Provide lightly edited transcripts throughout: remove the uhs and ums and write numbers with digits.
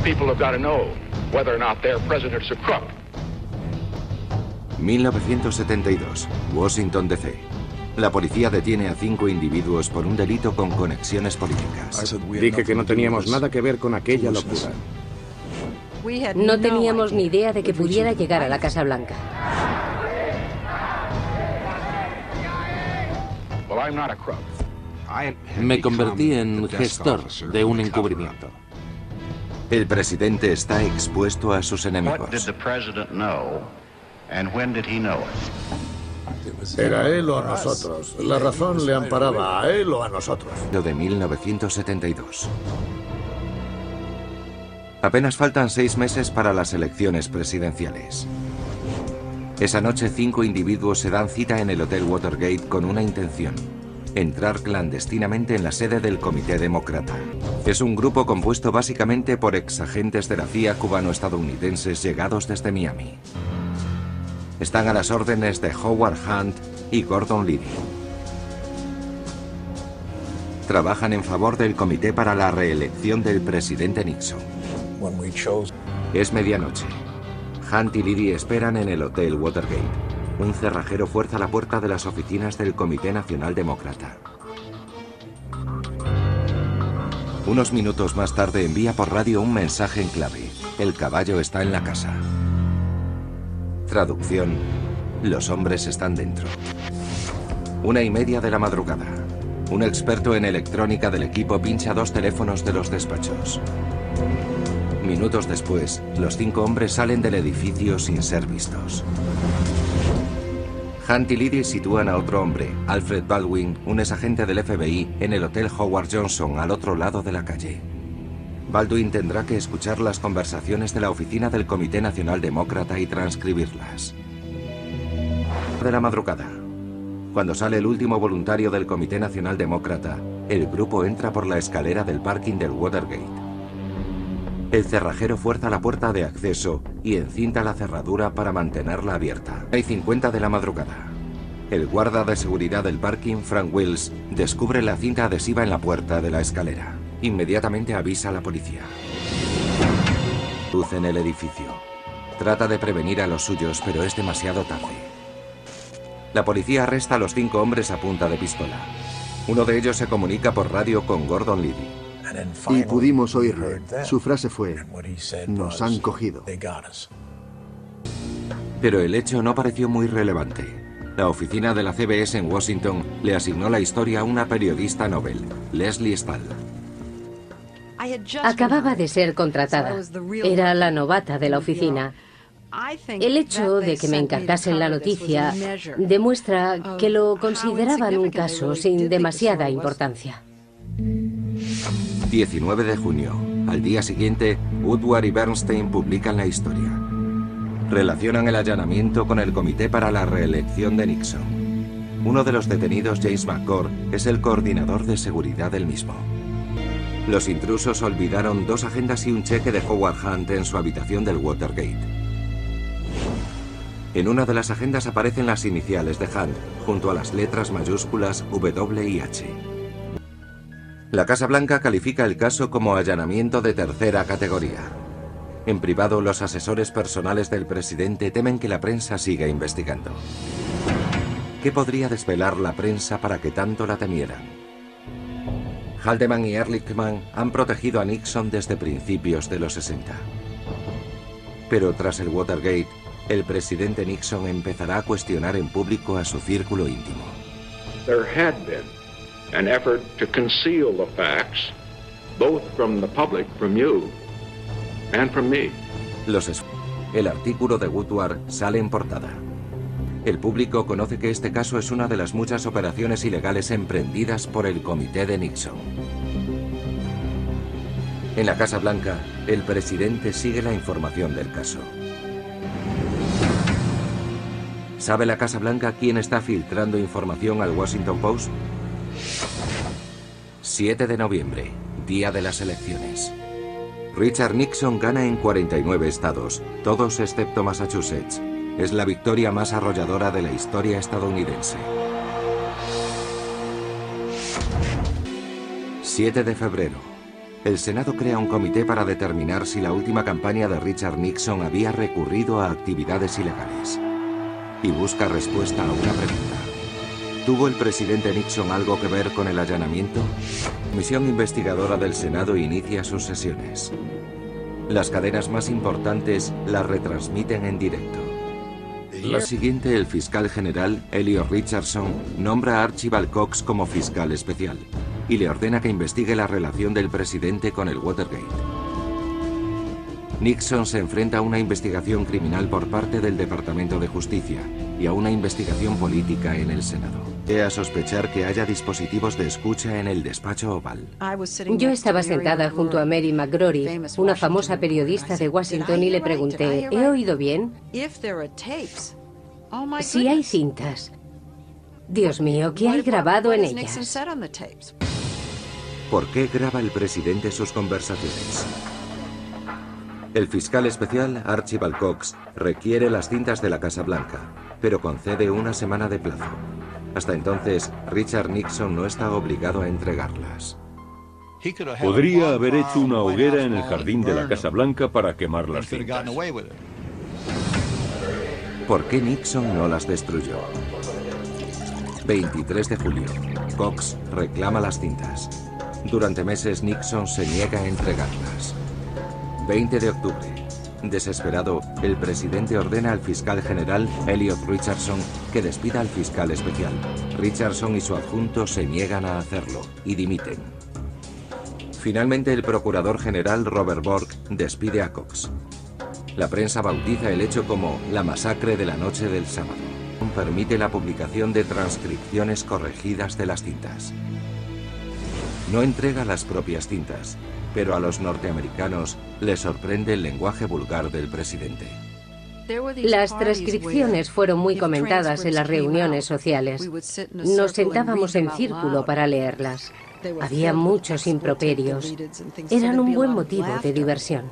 people have got to know whether or not their president's a crook. 1972, Washington, D.C. La policía detiene a 5 individuos por un delito con conexiones políticas. Dije que no teníamos nada que ver con aquella locura. No teníamos ni idea de que pudiera llegar a la Casa Blanca. Well, I'm not a crook. Me convertí en gestor de un encubrimiento. El presidente está expuesto a sus What did enemigos. the president know, and when did he know it? Era él o a nosotros. La razón le amparaba a él o a nosotros. Lo de 1972. Apenas faltan 6 meses para las elecciones presidenciales. Esa noche 5 individuos se dan cita en el Hotel Watergate con una intención: entrar clandestinamente en la sede del Comité Demócrata. Es un grupo compuesto básicamente por exagentes de la CIA cubano-estadounidenses llegados desde Miami. Están a las órdenes de Howard Hunt y Gordon Liddy. Trabajan en favor del Comité para la Reelección del presidente Nixon. Es medianoche. Hunt y Liddy esperan en el Hotel Watergate. Un cerrajero fuerza la puerta de las oficinas del Comité Nacional Demócrata. Unos minutos más tarde envía por radio un mensaje en clave: el caballo está en la casa. Traducción: los hombres están dentro. 1:30 de la madrugada. Un experto en electrónica del equipo pincha 2 teléfonos de los despachos. Minutos después, los 5 hombres salen del edificio sin ser vistos. Hunt y Liddy sitúan a otro hombre, Alfred Baldwin, un exagente del FBI, en el Hotel Howard Johnson, al otro lado de la calle. Baldwin tendrá que escuchar las conversaciones de la oficina del Comité Nacional Demócrata y transcribirlas. De la madrugada. Cuando sale el último voluntario del Comité Nacional Demócrata, el grupo entra por la escalera del parking del Watergate. El cerrajero fuerza la puerta de acceso y encinta la cerradura para mantenerla abierta. 1:50 de la madrugada. El guarda de seguridad del parking, Frank Wills, descubre la cinta adhesiva en la puerta de la escalera. Inmediatamente avisa a la policía. Luz en el edificio. Trata de prevenir a los suyos, pero es demasiado tarde. La policía arresta a los 5 hombres a punta de pistola. Uno de ellos se comunica por radio con Gordon Liddy. Y pudimos oírle. Su frase fue: nos han cogido. Pero el hecho no pareció muy relevante. La oficina de la CBS en Washington le asignó la historia a una periodista novel, Leslie Stahl. Acababa de ser contratada. Era la novata de la oficina. El hecho de que me encargasen la noticia demuestra que lo consideraban un caso sin demasiada importancia. 19 de junio. Al día siguiente, Woodward y Bernstein publican la historia. Relacionan el allanamiento con el Comité para la Reelección de Nixon. Uno de los detenidos, James McCord, es el coordinador de seguridad del mismo. Los intrusos olvidaron 2 agendas y un cheque de Howard Hunt en su habitación del Watergate. En una de las agendas aparecen las iniciales de Hunt, junto a las letras mayúsculas W y H. La Casa Blanca califica el caso como allanamiento de tercera categoría. En privado, los asesores personales del presidente temen que la prensa siga investigando. ¿Qué podría desvelar la prensa para que tanto la temieran? Haldeman y Ehrlichman han protegido a Nixon desde principios de los 60. Pero tras el Watergate, el presidente Nixon empezará a cuestionar en público a su círculo íntimo. There had been an effort to conceal the facts, both from the public, from you, and from me. El artículo de Woodward sale en portada. El público conoce que este caso es una de las muchas operaciones ilegales emprendidas por el Comité de Nixon. En la Casa Blanca, el presidente sigue la información del caso. ¿Sabe la Casa Blanca quién está filtrando información al Washington Post? 7 de noviembre, día de las elecciones. Richard Nixon gana en 49 estados, todos excepto Massachusetts. Es la victoria más arrolladora de la historia estadounidense. 7 de febrero. El Senado crea un comité para determinar si la última campaña de Richard Nixon había recurrido a actividades ilegales. Y busca respuesta a una pregunta. ¿Tuvo el presidente Nixon algo que ver con el allanamiento? La comisión investigadora del Senado inicia sus sesiones. Las cadenas más importantes las retransmiten en directo. La siguiente, el fiscal general, Elliot Richardson, nombra a Archibald Cox como fiscal especial y le ordena que investigue la relación del presidente con el Watergate. Nixon se enfrenta a una investigación criminal por parte del Departamento de Justicia y a una investigación política en el Senado. A sospechar que haya dispositivos de escucha en el despacho oval. Yo estaba sentada junto a Mary McGrory, una famosa periodista de Washington, y le pregunté, ¿he oído bien? Si hay cintas, Dios mío, ¿qué hay grabado en ellas? ¿Por qué graba el presidente sus conversaciones? El fiscal especial, Archibald Cox, requiere las cintas de la Casa Blanca, pero concede una semana de plazo. Hasta entonces, Richard Nixon no está obligado a entregarlas. Podría haber hecho una hoguera en el jardín de la Casa Blanca para quemar las cintas. ¿Por qué Nixon no las destruyó? 23 de julio. Cox reclama las cintas. Durante meses, Nixon se niega a entregarlas. 20 de octubre. Desesperado, el presidente ordena al fiscal general, Elliot Richardson, que despida al fiscal especial. Richardson y su adjunto se niegan a hacerlo y dimiten. Finalmente, el procurador general Robert Bork despide a Cox. La prensa bautiza el hecho como la masacre de la noche del sábado. Permite la publicación de transcripciones corregidas de las cintas. No entrega las propias cintas, pero a los norteamericanos les sorprende el lenguaje vulgar del presidente. Las transcripciones fueron muy comentadas en las reuniones sociales. Nos sentábamos en círculo para leerlas. Había muchos improperios. Eran un buen motivo de diversión.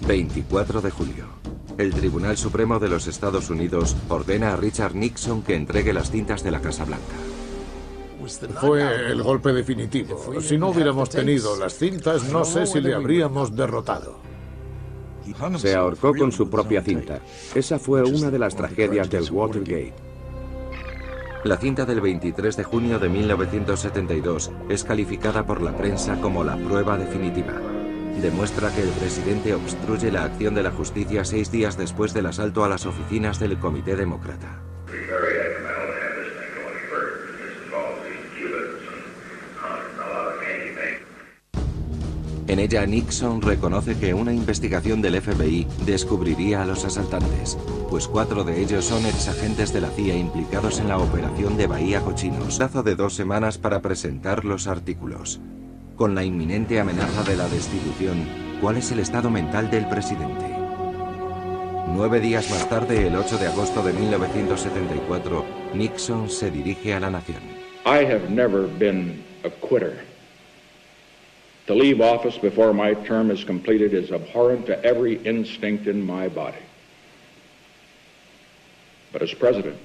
24 de julio. El Tribunal Supremo de los Estados Unidos ordena a Richard Nixon que entregue las cintas de la Casa Blanca. Fue el golpe definitivo. Si no hubiéramos tenido las cintas, no sé si le habríamos derrotado. Se ahorcó con su propia cinta. Esa fue una de las tragedias del Watergate. La cinta del 23 de junio de 1972 es calificada por la prensa como la prueba definitiva. Demuestra que el presidente obstruye la acción de la justicia 6 días después del asalto a las oficinas del Comité Demócrata. En ella, Nixon reconoce que una investigación del FBI descubriría a los asaltantes, pues 4 de ellos son exagentes de la CIA implicados en la operación de Bahía Cochinos. Plazo de 2 semanas para presentar los artículos. Con la inminente amenaza de la destitución, ¿cuál es el estado mental del presidente? 9 días más tarde, el 8 de agosto de 1974, Nixon se dirige a la nación. I have never been a quitter. To leave office before my term is completed is abhorrent to every instinct in my body. But as president,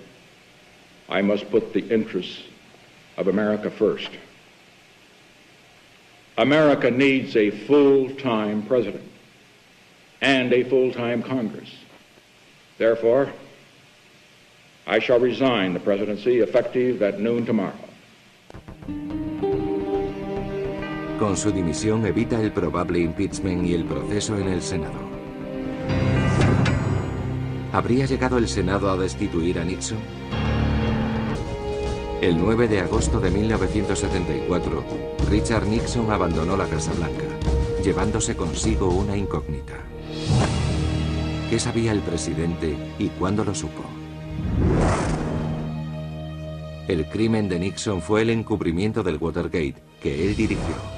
I must put the interests of America first. America needs a full-time president and a full-time Congress. Therefore, I shall resign the presidency effective at noon tomorrow. Con su dimisión evita el probable impeachment y el proceso en el Senado. ¿Habría llegado el Senado a destituir a Nixon? El 9 de agosto de 1974, Richard Nixon abandonó la Casa Blanca, llevándose consigo una incógnita. ¿Qué sabía el presidente y cuándo lo supo? El crimen de Nixon fue el encubrimiento del Watergate, que él dirigió.